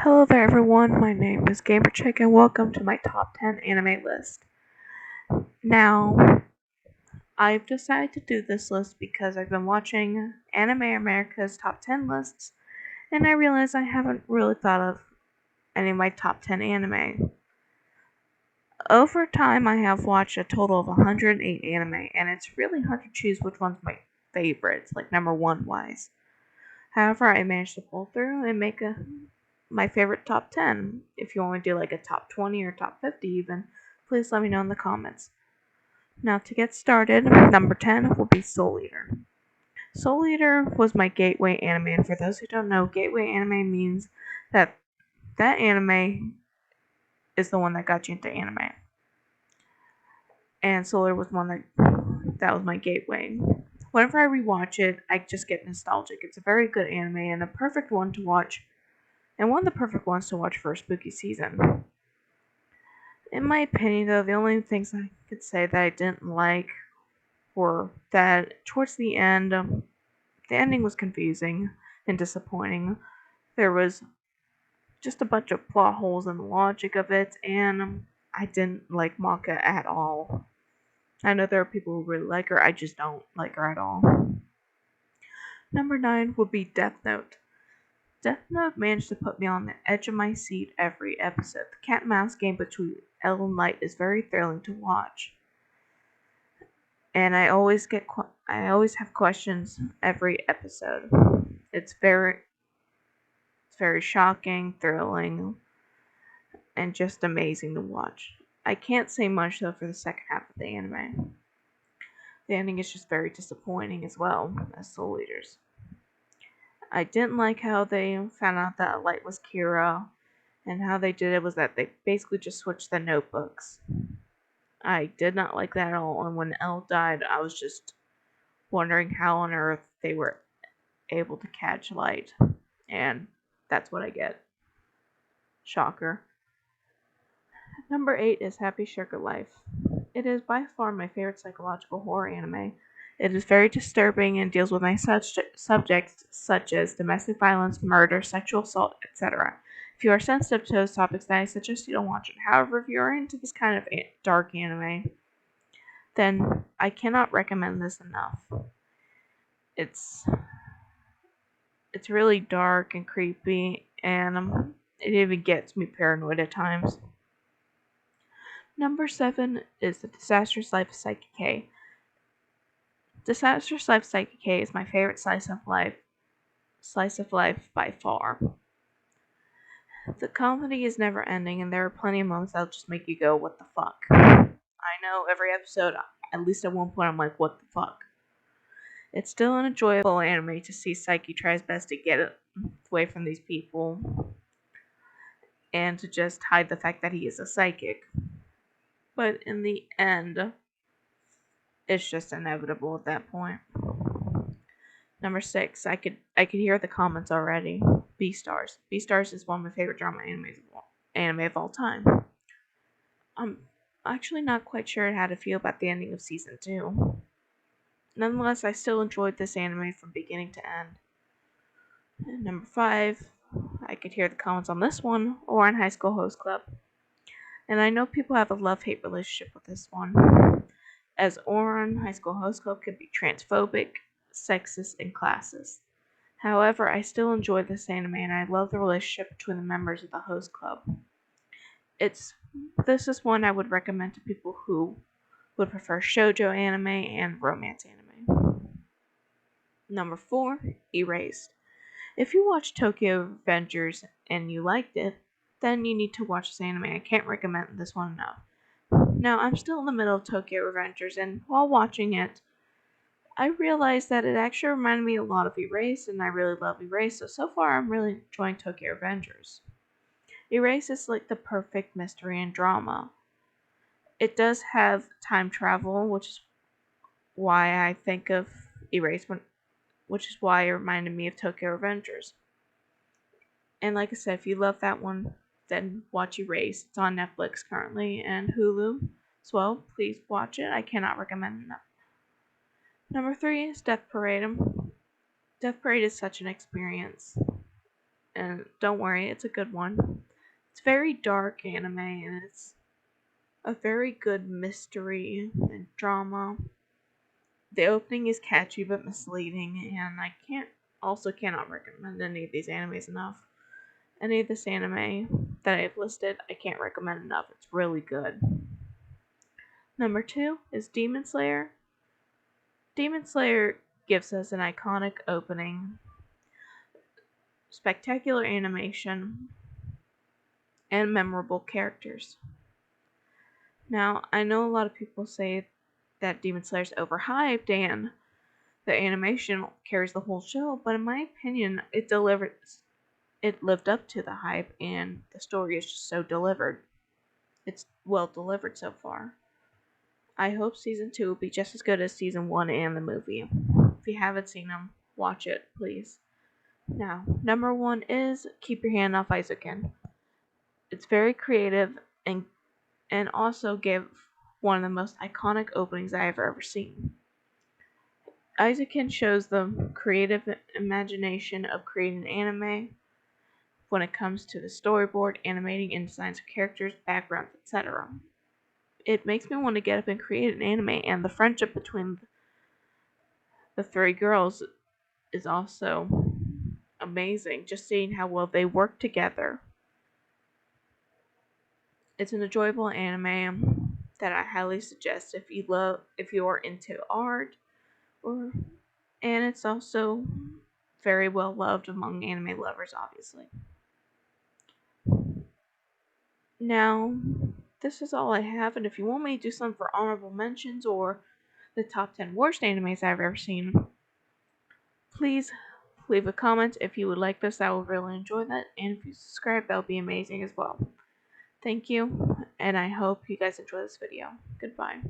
Hello there everyone, my name is GamerChick and welcome to my top 10 anime list. Now, I've decided to do this list because I've been watching Anime America's top 10 lists and I realized I haven't really thought of any of my top 10 anime. Over time, I have watched a total of 108 anime and it's really hard to choose which one's my favorite, like number one wise. However, I managed to pull through and make my favorite top 10. If you want to do like a top 20 or top 50 even, please let me know in the comments. Now to get started, number 10 will be Soul Eater. Soul Eater was my gateway anime, and for those who don't know, gateway anime means that anime is the one that got you into anime. And Soul Eater was one that was my gateway. Whenever I rewatch it, I just get nostalgic. It's a very good anime and a perfect one to watch, and one of the perfect ones to watch for a spooky season. In my opinion, though, the only things I could say that I didn't like were that towards the end, the ending was confusing and disappointing. There was just a bunch of plot holes in the logic of it, and I didn't like Maka at all. I know there are people who really like her, I just don't like her at all. Number 9 would be Death Note. Death Note managed to put me on the edge of my seat every episode. The cat and mouse game between L and Light is very thrilling to watch, and I always have questions every episode. It's very shocking, thrilling, and just amazing to watch. I can't say much though for the second half of the anime. The ending is just very disappointing as well as Soul Eaters. I didn't like how they found out that Light was Kira, and how they did it was that they basically just switched the notebooks. I did not like that at all, and when Elle died, I was just wondering how on earth they were able to catch Light, and that's what I get. Shocker. Number 8 is Happy Sugar Life. It is by far my favorite psychological horror anime. It is very disturbing and deals with nice subjects such as domestic violence, murder, sexual assault, etc. If you are sensitive to those topics, then I suggest you don't watch it. However, if you are into this kind of dark anime, then I cannot recommend this enough. It's really dark and creepy, and it even gets me paranoid at times. Number 7 is The Disastrous Life of Psyche K. Disastrous Life of Psyche K is my favorite slice of life by far. The comedy is never ending, and there are plenty of moments that'll just make you go, what the fuck? I know every episode, at least at one point, I'm like, what the fuck? It's still an enjoyable anime to see Psyche try his best to get away from these people, and to just hide the fact that he is a psychic. But in the end, it's just inevitable at that point. Number 6, I could hear the comments already. Beastars. Beastars is one of my favorite drama anime of all time. I'm actually not quite sure how to feel about the ending of season 2. Nonetheless, I still enjoyed this anime from beginning to end. And number 5, I could hear the comments on this one or on High School Host Club. And I know people have a love-hate relationship with this one, as Oran, High School Host Club, could be transphobic, sexist, and classist. However, I still enjoy this anime and I love the relationship between the members of the host club. This is one I would recommend to people who would prefer shoujo anime and romance anime. Number 4, Erased. If you watched Tokyo Revengers and you liked it, then you need to watch this anime. I can't recommend this one enough. Now, I'm still in the middle of Tokyo Revengers, and while watching it, I realized that it actually reminded me a lot of Erased, and I really love Erased, so far I'm really enjoying Tokyo Revengers. Erased is like the perfect mystery and drama. It does have time travel, which is why I think of Erased, which is why it reminded me of Tokyo Revengers. And like I said, if you love that one, then watch Erased. It's on Netflix currently and Hulu as well. Please watch it. I cannot recommend it enough. Number 3 is Death Parade. Death Parade is such an experience. and don't worry, it's a good one. It's very dark anime, and it's a very good mystery and drama. The opening is catchy but misleading, and I cannot recommend any of these animes enough. Any of this anime that I've listed, I can't recommend enough. It's really good. Number 2 is Demon Slayer. Demon Slayer gives us an iconic opening, spectacular animation, and memorable characters. Now, I know a lot of people say that Demon Slayer is overhyped and the animation carries the whole show, but in my opinion, it lived up to the hype, and the story is just so delivered. It's well delivered so far. I hope season 2 will be just as good as season 1 and the movie. If you haven't seen them, watch it, please. Now, number 1 is Keep Your Hand Off Isaac-kun. It's very creative and also gave one of the most iconic openings I have ever seen. Isaac-kun shows the creative imagination of creating an anime when it comes to the storyboard, animating, and designs of characters, backgrounds, etc. It makes me want to get up and create an anime, and the friendship between the three girls is also amazing. Just seeing how well they work together. It's an enjoyable anime that I highly suggest if you are into art, and it's also very well loved among anime lovers, obviously. Now, this is all I have, and if you want me to do something for honorable mentions or the top 10 worst animes I've ever seen, please leave a comment if you would like this. I would really enjoy that, and if you subscribe, that would be amazing as well. Thank you, and I hope you guys enjoy this video. Goodbye.